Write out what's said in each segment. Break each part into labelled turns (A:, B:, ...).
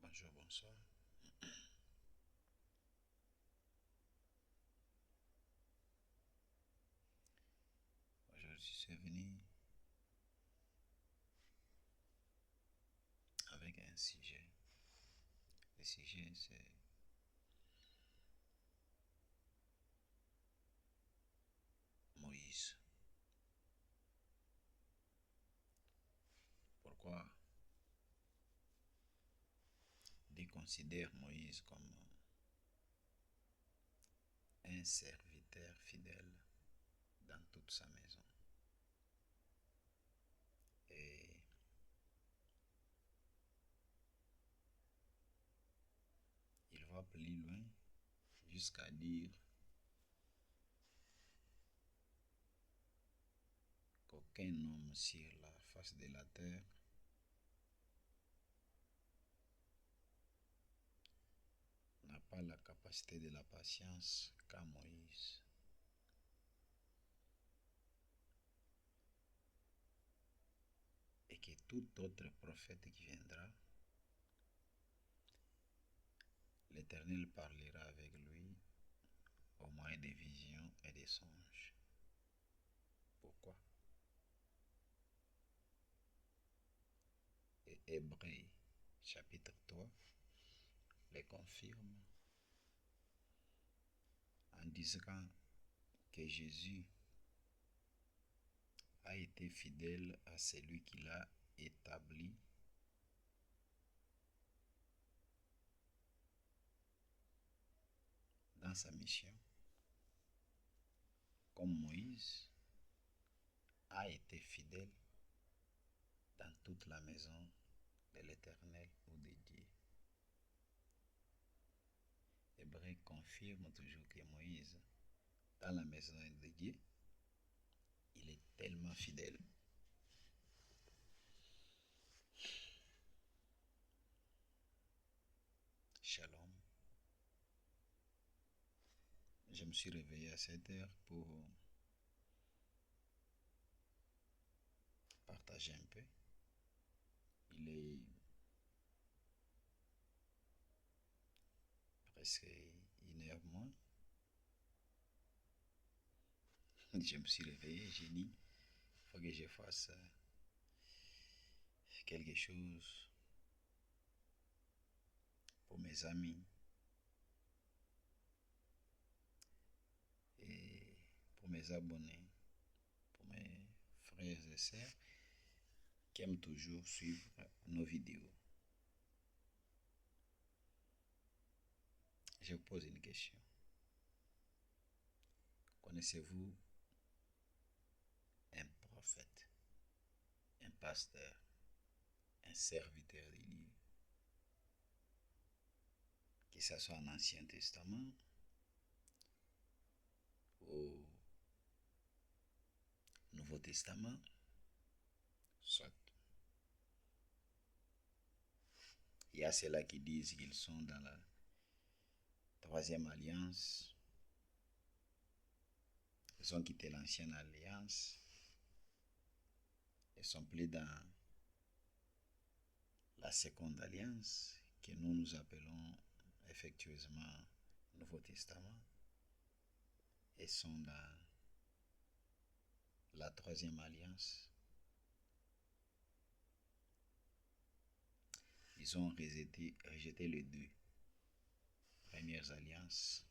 A: Bonjour, bonsoir. Aujourd'hui, je suis venu avec un sujet. Le sujet, c'est Moïse. Pourquoi Dieu considère Moïse comme un serviteur fidèle dans toute sa maison. Et il va plus loin jusqu'à dire qu'aucun homme sur la face de la terre n'a pas la capacité de la patience qu'a Moïse. Et que tout autre prophète qui viendra, l'Éternel parlera avec lui au moyen des visions et des songes. Pourquoi? Et Hébreux chapitre 3 les confirme en disant que Jésus a été fidèle à celui qui l'a établi dans sa mission, comme Moïse a été fidèle dans toute la maison de l'Éternel ou de Dieu. Hébreu confirme toujours que Moïse, dans la maison de Dieu, il est tellement fidèle. Shalom. Je me suis réveillé à 7 heures pour partager un peu. Il est presque 1 heure moins. Je me suis réveillé, j'ai dit, il faut que je fasse quelque chose pour mes amis et pour mes abonnés, pour mes frères et sœurs qui aiment toujours suivre nos vidéos. Je vous pose une question. Connaissez-vous un prophète, un pasteur, un serviteur de Dieu, que ce soit en Ancien Testament ou Nouveau Testament, soit il y a ceux-là qui disent qu'ils sont dans la troisième alliance, ils ont quitté l'ancienne alliance, ils sont plus dans la seconde alliance que nous appelons effectueusement Nouveau Testament et sont dans la troisième alliance. Ils ont rejeté les deux premières alliances.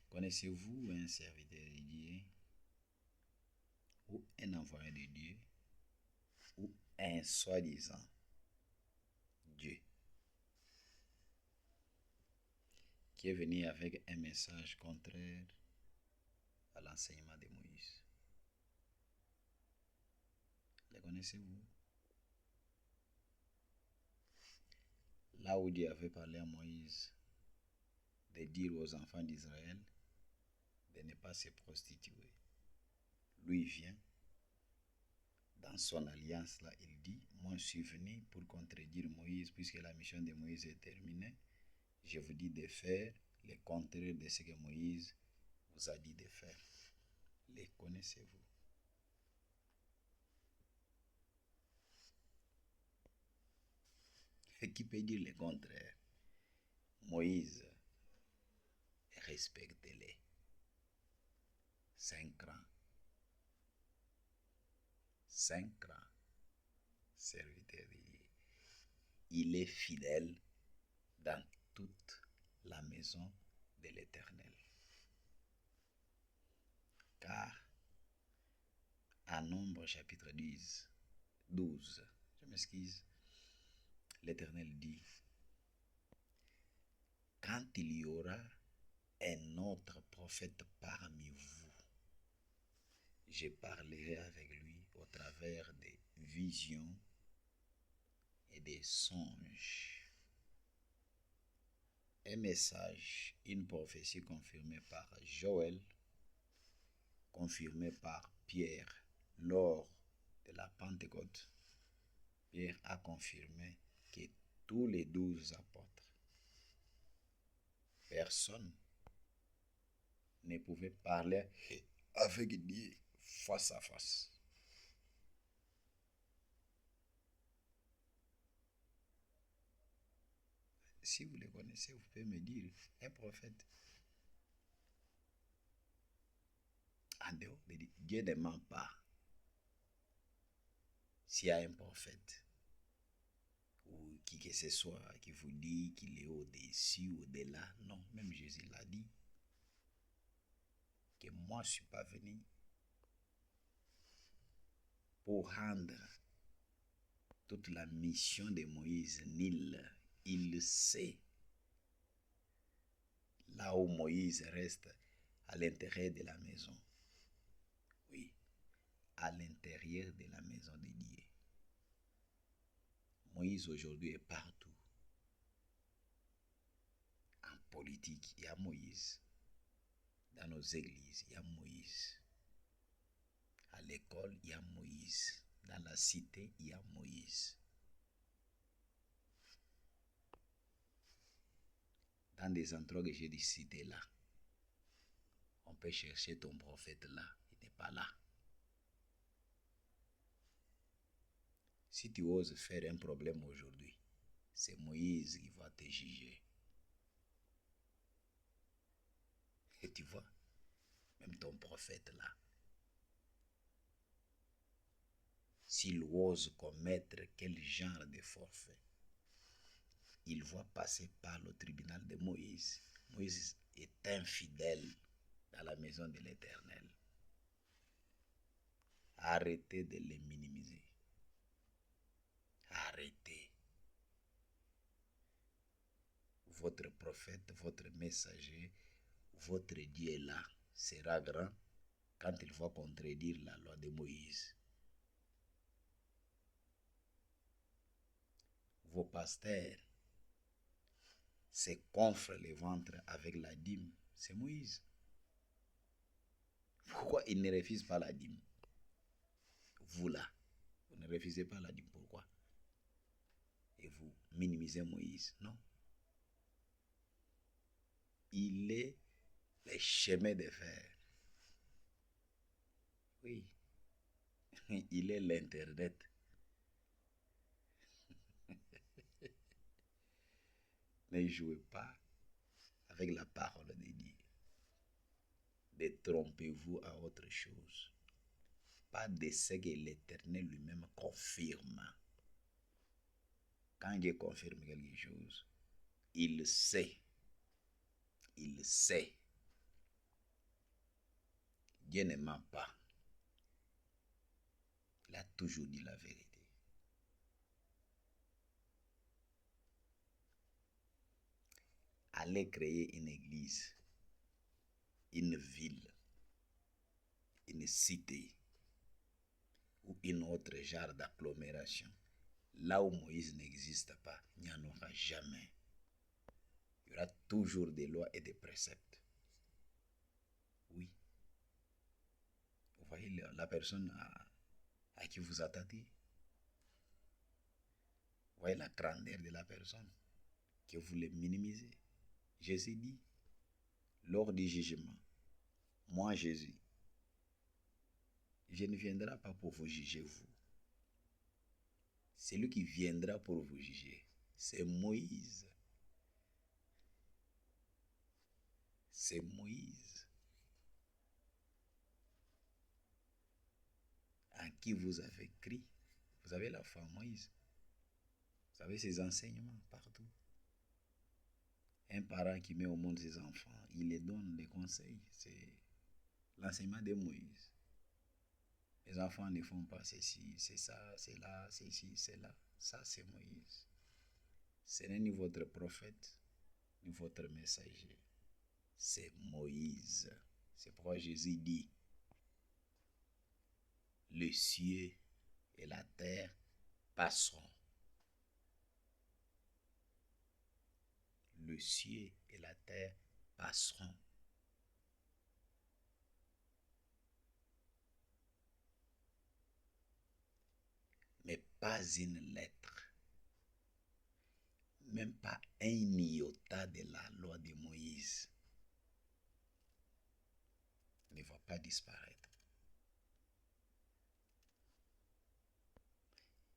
A: Connaissez-vous un serviteur de Dieu ou un envoyé de Dieu ou un soi-disant Dieu qui est venu avec un message contraire à l'enseignement de Moïse? Les connaissez-vous? Là où Dieu avait parlé à Moïse de dire aux enfants d'Israël de ne pas se prostituer, lui vient dans son alliance là, il dit, moi je suis venu pour contredire Moïse puisque la mission de Moïse est terminée. Je vous dis de faire le contraire de ce que Moïse vous a dit de faire. Les connaissez-vous? qui peut dire le contraire? Moïse, respectez-les. 5 ans. 5 ans. Serviteur de Dieu. Il est fidèle dans toute la maison de l'Éternel. Car, à Nombre chapitre 12, je m'excuse, l'Éternel dit, quand il y aura un autre prophète parmi vous, je parlerai avec lui au travers des visions et des songes. Un message, une prophétie confirmée par Joël, confirmée par Pierre lors de la Pentecôte. Pierre a confirmé que tous les 12 apôtres, personne ne pouvait parler avec Dieu face à face. Si vous les connaissez, vous pouvez me dire, un prophète, en dehors de Dieu, Dieu ne ment pas. S'il y a un prophète, ou qui que ce soit, qui vous dit qu'il est au-dessus, au-delà, non, même Jésus l'a dit, que moi je ne suis pas venu pour rendre toute la mission de Moïse nulle. Il le sait. Là où Moïse reste à l'intérieur de la maison. Oui, à l'intérieur de la maison de Dieu. Moïse aujourd'hui est partout. En politique, il y a Moïse. Dans nos églises, il y a Moïse. À l'école, il y a Moïse. Dans la cité, il y a Moïse. Dans des endroits que j'ai dit citer là, on peut chercher ton prophète là. Il n'est pas là. Si tu oses faire un problème aujourd'hui, c'est Moïse qui va te juger. Et tu vois, même ton prophète là, s'il ose commettre quel genre de forfait, il va passer par le tribunal de Moïse. Moïse est infidèle dans la maison de l'Éternel. Arrêtez de les minimiser. Arrêtez. Votre prophète, votre messager, votre Dieu là sera grand quand il va contredire la loi de Moïse. Vos pasteurs se gonflent le ventre avec la dîme. C'est Moïse. Pourquoi il ne refuse pas la dîme? Vous là, vous ne refusez pas la dîme. Pourquoi? Et vous minimisez Moïse. Non. Il est le chemin de fer. Oui. Il est l'Internet. Ne jouez pas avec la parole de Dieu. Détrompez-vous à autre chose. Pas de ce que l'Éternel lui-même confirme. Quand Dieu confirme quelque chose, il sait. Il sait. Dieu ne ment pas. Il a toujours dit la vérité. Allez créer une église, une ville, une cité ou un autre genre d'agglomération. Là où Moïse n'existe pas, il n'y en aura jamais. Il y aura toujours des lois et des préceptes. Oui. Vous voyez la personne à qui vous attaquez. Vous voyez la grandeur de la personne que vous voulez minimiser. Jésus dit, lors du jugement, moi Jésus, je ne viendrai pas pour vous juger vous. C'est lui qui viendra pour vous juger. C'est Moïse. C'est Moïse à qui vous avez crié. Vous avez la foi en Moïse. Vous avez ses enseignements partout. Un parent qui met au monde ses enfants, il les donne des conseils. C'est l'enseignement de Moïse. Les enfants ne font pas ceci, c'est ça, c'est là, c'est ici, c'est là. Ça, c'est Moïse. Ce n'est ni votre prophète, ni votre messager. C'est Moïse. C'est pourquoi Jésus dit, le ciel et la terre passeront. Le ciel et la terre passeront. Mais pas une lettre, même pas un iota de la loi de Moïse ne va pas disparaître.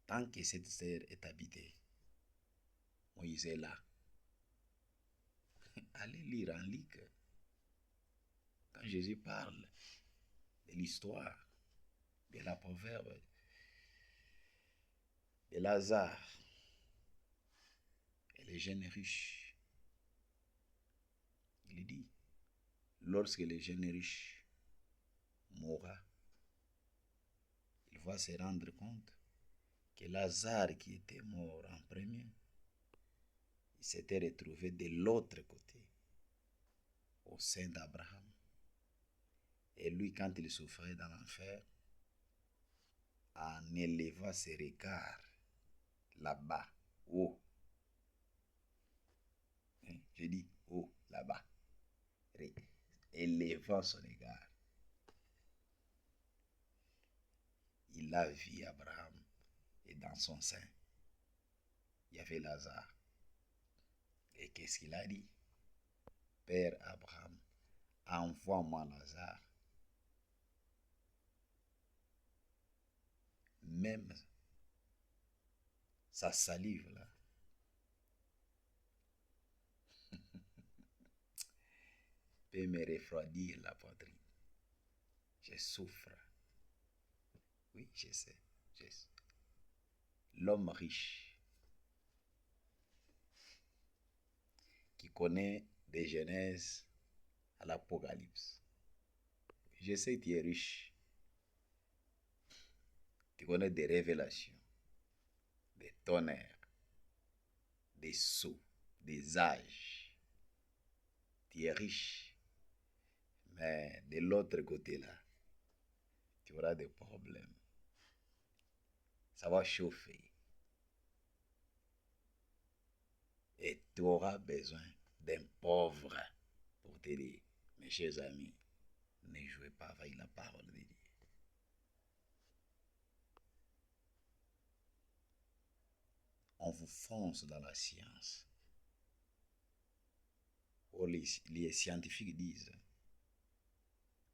A: Tant que cette terre est habitée, Moïse est là. Allez lire en Luc. Quand Jésus parle de l'histoire, de la proverbe, de Lazare et les jeunes riches, il dit, lorsque le jeune riche mourra, il va se rendre compte que Lazare qui était mort en premier, il s'était retrouvé de l'autre côté, au sein d'Abraham. Et lui, quand il souffrait dans l'enfer, en élevant ses regards là-bas, haut, je dis haut, là-bas, élevant son regard, il a vu Abraham et dans son sein, il y avait Lazare. Et qu'est-ce qu'il a dit? Père Abraham, envoie-moi Lazare. Même sa salive là peut me refroidir la poitrine. Je souffre. Oui, je sais. L'homme riche qui connaît des Genèses à l'Apocalypse. Je sais que tu es riche. Tu connais des révélations, des tonnerres, des sauts, des âges. Tu es riche. Mais de l'autre côté là, tu auras des problèmes. Ça va chauffer. Et tu auras besoin d'un pauvre pour t'aider. Mes chers amis, ne jouez pas avec la parole de Dieu. On vous fonce dans la science. Or, les scientifiques disent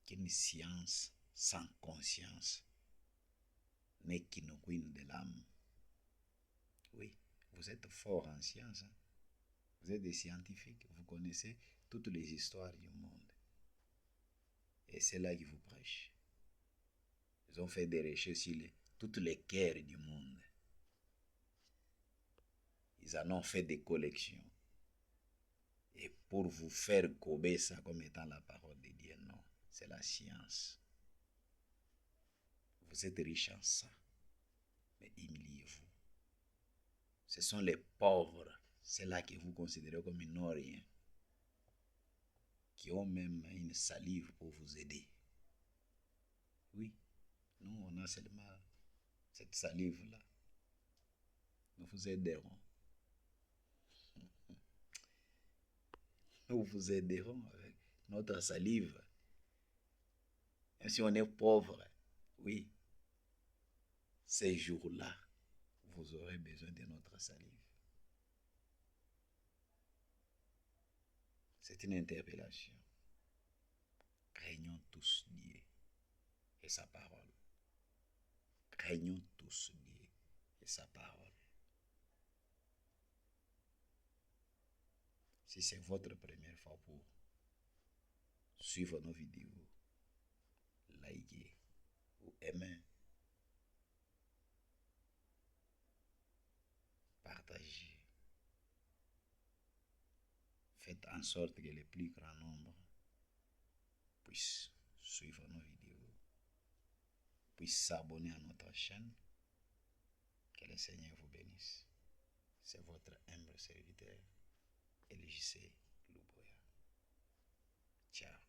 A: qu'une science sans conscience n'est qu'une ruine de l'âme. Oui, vous êtes fort en science. Hein? Vous êtes des scientifiques. Vous connaissez toutes les histoires du monde. Et c'est là qu'ils vous prêchent. Ils ont fait des recherches sur toutes les guerres du monde. Ils en ont fait des collections. Et pour vous faire gober ça comme étant la parole de Dieu, non, c'est la science. Vous êtes riche en ça, mais humiliez-vous. Ce sont les pauvres, c'est là que vous considérez comme une rien, qui ont même une salive pour vous aider. Oui, nous on a seulement cette salive-là. Nous vous aiderons. Nous vous aiderons avec notre salive. Même si on est pauvre, oui, ces jours-là, vous aurez besoin de notre salive. C'est une interpellation. Craignons tous Dieu et sa parole. Craignons tous Dieu et sa parole. Si c'est votre première fois pour suivre nos vidéos, likez ou aimez, partagez. Faites en sorte que le plus grand nombre puisse suivre nos vidéos, puisse s'abonner à notre chaîne. Que le Seigneur vous bénisse. C'est votre humble serviteur, LJC Louboya. Ciao.